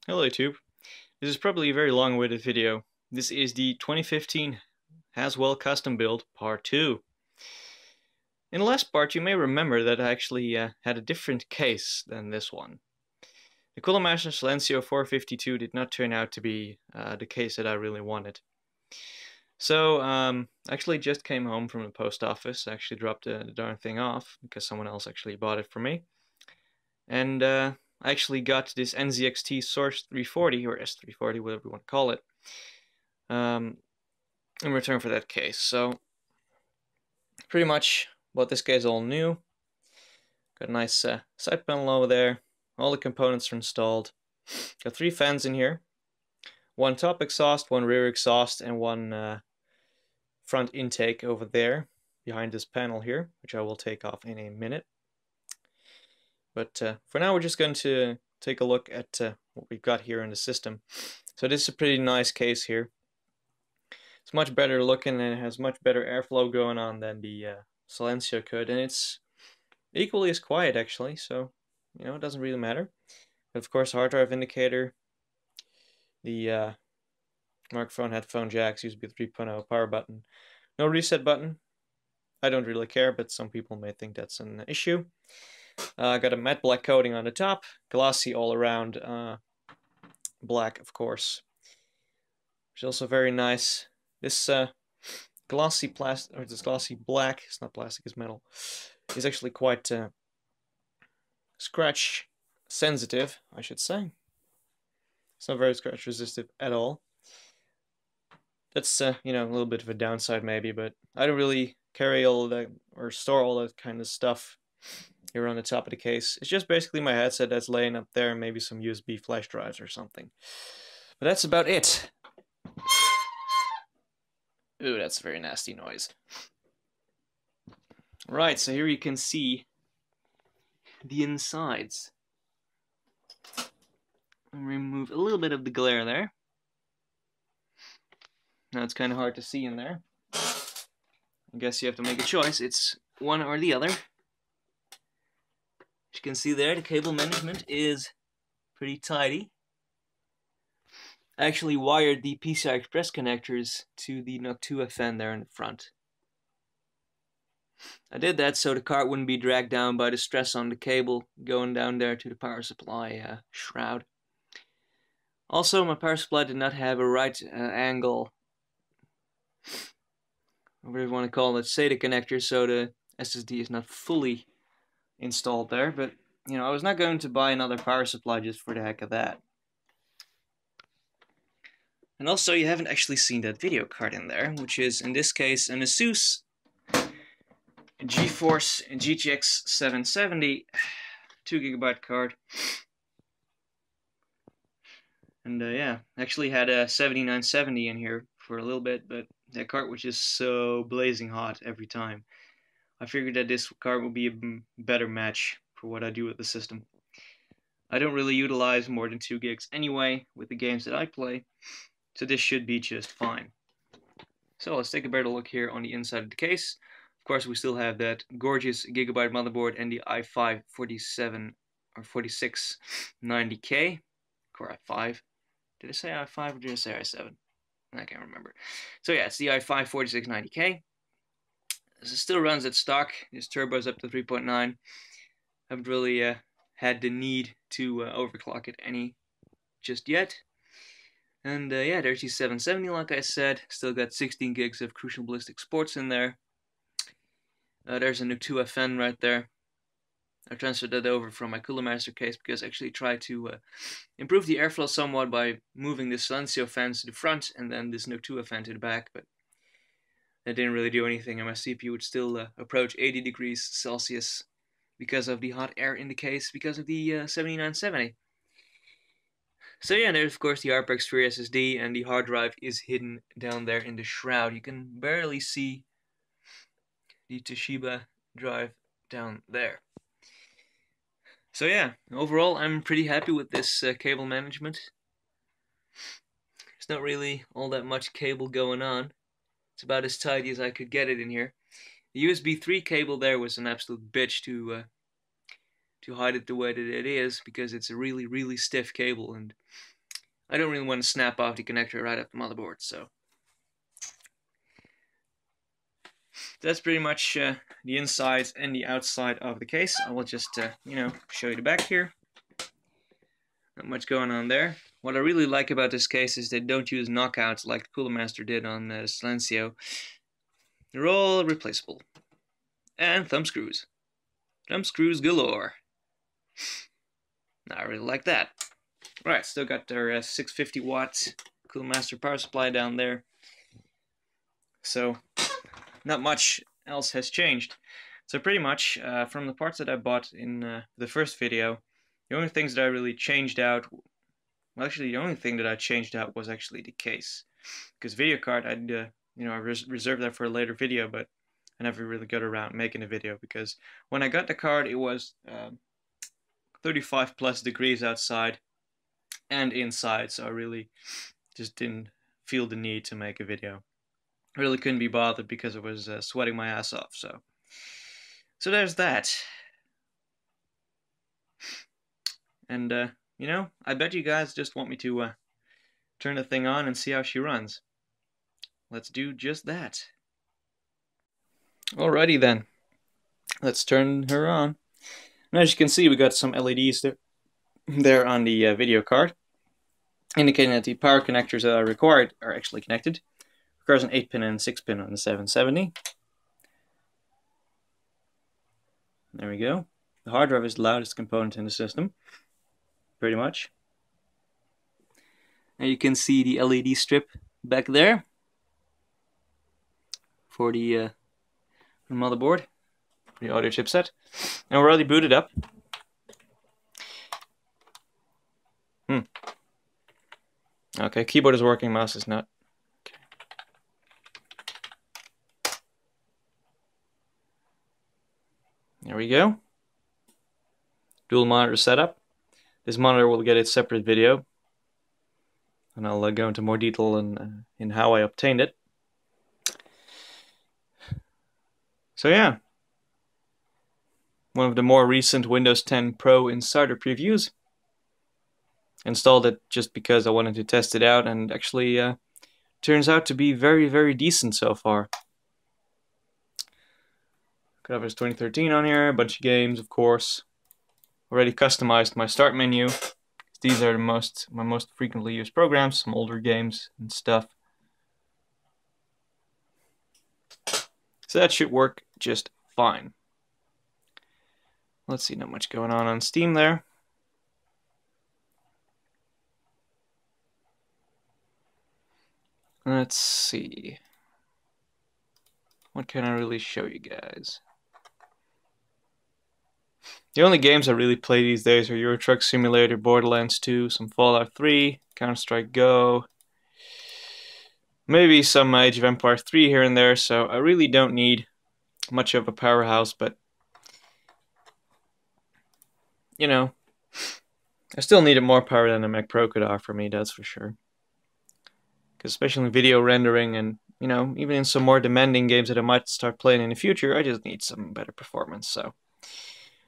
Hello YouTube. This is probably a very long-awaited video. This is the 2015 Haswell custom build part 2. In the last part you may remember that I actually had a different case than this one. The Cooler Master Silencio 452 did not turn out to be the case that I really wanted. So I actually just came home from the post office. I actually dropped the darn thing off because someone else actually bought it for me. And I actually got this NZXT Source 340 or S340, whatever you want to call it, in return for that case. So pretty much bought this case all new. Got a nice side panel over there. All the components are installed. Got 3 fans in here. 1 top exhaust, 1 rear exhaust, and 1 front intake over there behind this panel here, which I will take off in a minute. But for now we're just going to take a look at what we've got here in the system. So this is a pretty nice case here. It's much better looking and it has much better airflow going on than the Silencio could, and it's equally as quiet actually, so you know, it doesn't really matter. But of course, hard drive indicator, the microphone, headphone jacks, USB 3.0, power button, no reset button. I don't really care, but some people may think that's an issue. Got a matte black coating on the top, glossy all around, black of course, which is also very nice. This glossy plastic, or this glossy black, it's not plastic, it's metal, is actually quite scratch sensitive, I should say. It's not very scratch resistant at all. That's you know, a little bit of a downside maybe, but I don't really carry all of that or store all that kind of stuff here on the top of the case. It's just basically my headset that's laying up there and maybe some USB flash drives or something. But that's about it. Ooh, that's a very nasty noise. Right, so here you can see the insides. I'll remove a little bit of the glare there. Now it's kind of hard to see in there. I guess you have to make a choice. It's one or the other. As you can see there, the cable management is pretty tidy. I actually wired the PCI Express connectors to the NUC2 fan there in the front. I did that so the card wouldn't be dragged down by the stress on the cable going down there to the power supply shroud. Also, my power supply did not have a right angle, whatever you want to call it, SATA connector, so the SSD is not fully installed there. But you know, I was not going to buy another power supply just for the heck of that. And also, you haven't actually seen that video card in there, which is in this case an Asus GeForce GTX 770 2GB card. And yeah, actually had a 7970 in here for a little bit, but that card was just so blazing hot every time. I figured that this card would be a better match for what I do with the system. I don't really utilize more than 2 gigs anyway with the games that I play, so this should be just fine. So let's take a better look here on the inside of the case. Of course, we still have that gorgeous Gigabyte motherboard and the i5 47 or 4690K Core i5. Did I say i5 or did I say i7? I can't remember. So yeah, it's the i5 4690K. This still runs at stock. This turbo is up to 3.9. Haven't really had the need to overclock it any just yet. And yeah, there's the 770, like I said. Still got 16 gigs of Crucial Ballistic Sports in there. There's a NUC2 FN right there. I transferred that over from my Cooler Master case because I actually tried to improve the airflow somewhat by moving the Silencio fans to the front and then this NUC2 fan to the back, but that didn't really do anything, and my CPU would still approach 80 degrees Celsius because of the hot air in the case, because of the 7970. So yeah, there's of course the ARPX 3 SSD, and the hard drive is hidden down there in the shroud. You can barely see the Toshiba drive down there. So yeah, overall I'm pretty happy with this cable management. There's not really all that much cable going on. It's about as tidy as I could get it in here. The USB 3 cable there was an absolute bitch to hide it the way that it is, because it's a really stiff cable, and I don't really want to snap off the connector right off the motherboard, so that's pretty much the inside and the outside of the case. I will just, show you the back here. Not much going on there. What I really like about this case is they don't use knockouts like the Cooler Master did on the Silencio. They're all replaceable. And thumb screws. Thumb screws galore. I really like that. Right, still got their 650 watt Cooler Master power supply down there. So, not much else has changed. So pretty much, from the parts that I bought in the first video, the only things that I really changed out, well, actually the only thing that I changed out was actually the case. Because video card, I reserved that for a later video, but I never really got around making a video, because when I got the card it was 35 plus degrees outside and inside, so I really just didn't feel the need to make a video. I really couldn't be bothered because I was sweating my ass off, so there's that. And, I bet you guys just want me to turn the thing on and see how she runs. Let's do just that. Alrighty then. Let's turn her on. And as you can see, we got some LEDs there on the video card, indicating that the power connectors that are required are actually connected. Requires an 8-pin and 6-pin on the 770. There we go. The hard drive is the loudest component in the system, pretty much. And you can see the LED strip back there for the motherboard, for the audio chipset. And we're already booted up. Okay, keyboard is working, mouse is not. Okay. There we go. Dual monitor setup. This monitor will get its separate video, and I'll go into more detail in how I obtained it. So yeah, one of the more recent Windows 10 Pro Insider previews. Installed it just because I wanted to test it out, and actually turns out to be very, very decent so far. Covers 2013 on here, a bunch of games, of course. Already customized my start menu. These are my most frequently used programs, some older games and stuff. So that should work just fine. Let's see, not much going on Steam there. Let's see. What can I really show you guys? The only games I really play these days are Euro Truck Simulator, Borderlands 2, some Fallout 3, Counter-Strike Go, maybe some Age of Empires 3 here and there, so I really don't need much of a powerhouse, but you know, I still needed more power than a Mac Pro could offer me, that's for sure. Because especially in video rendering and, even in some more demanding games that I might start playing in the future, I just need some better performance, so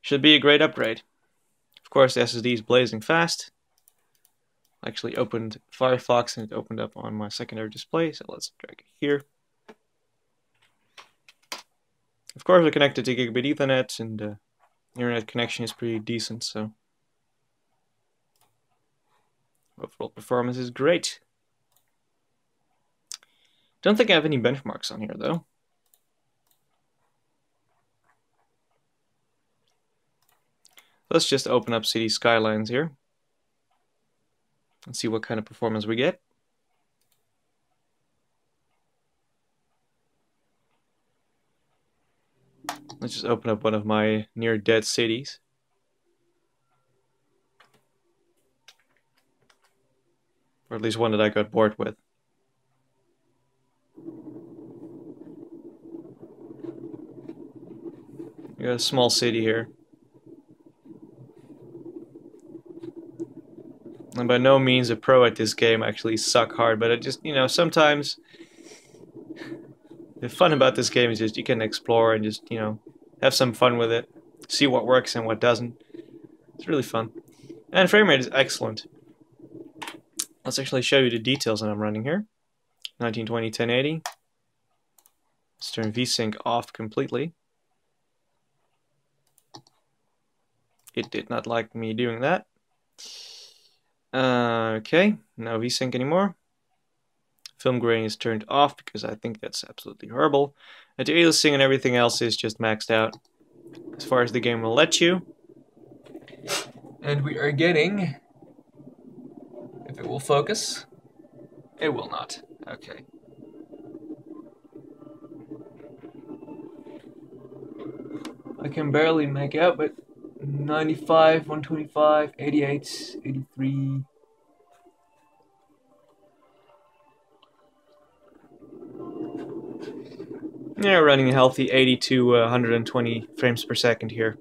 should be a great upgrade. Of course, the SSD is blazing fast. I actually opened Firefox and it opened up on my secondary display, so let's drag it here. Of course, we're connected to Gigabit Ethernet, and the internet connection is pretty decent, so overall performance is great. Don't think I have any benchmarks on here, though. Let's just open up City Skylines here and see what kind of performance we get. Let's just open up one of my near-dead cities. Or at least one that I got bored with. We got a small city here. I'm by no means a pro at this game, I actually suck hard, but I just, sometimes the fun about this game is just you can explore and just, have some fun with it, see what works and what doesn't. It's really fun. And frame rate is excellent. let's actually show you the details that I'm running here. 1920 1080. Let's turn VSync off completely. It did not like me doing that. Okay, no VSync anymore. Film grain is turned off because I think that's absolutely horrible. And the aliasing and everything else is just maxed out as far as the game will let you. And we are getting, if it will focus, it will not. Okay. I can barely make out, but 95, 125, 88, 83. Yeah, running a healthy 80 to 120 frames per second here.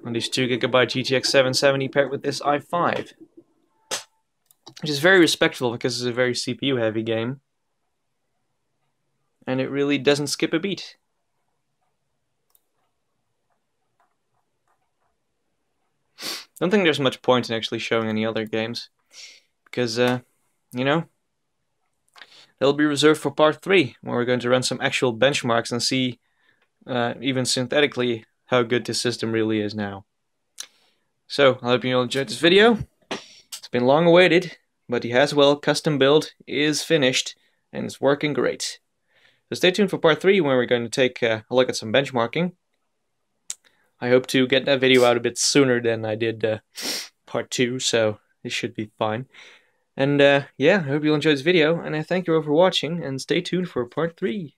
On these 2GB GTX 770 paired with this i5. Which is very respectful because it's a very CPU heavy game. And it really doesn't skip a beat. Don't think there's much point in actually showing any other games. Because, you know, they'll be reserved for part 3, where we're going to run some actual benchmarks and see, even synthetically, how good this system really is now. So, I hope you all enjoyed this video. It's been long awaited, but the Haswell custom build is finished, and it's working great. So stay tuned for part 3, where we're going to take a look at some benchmarking. I hope to get that video out a bit sooner than I did part 2, so it should be fine. And yeah, I hope you'll enjoy this video, and I thank you all for watching, and stay tuned for part 3.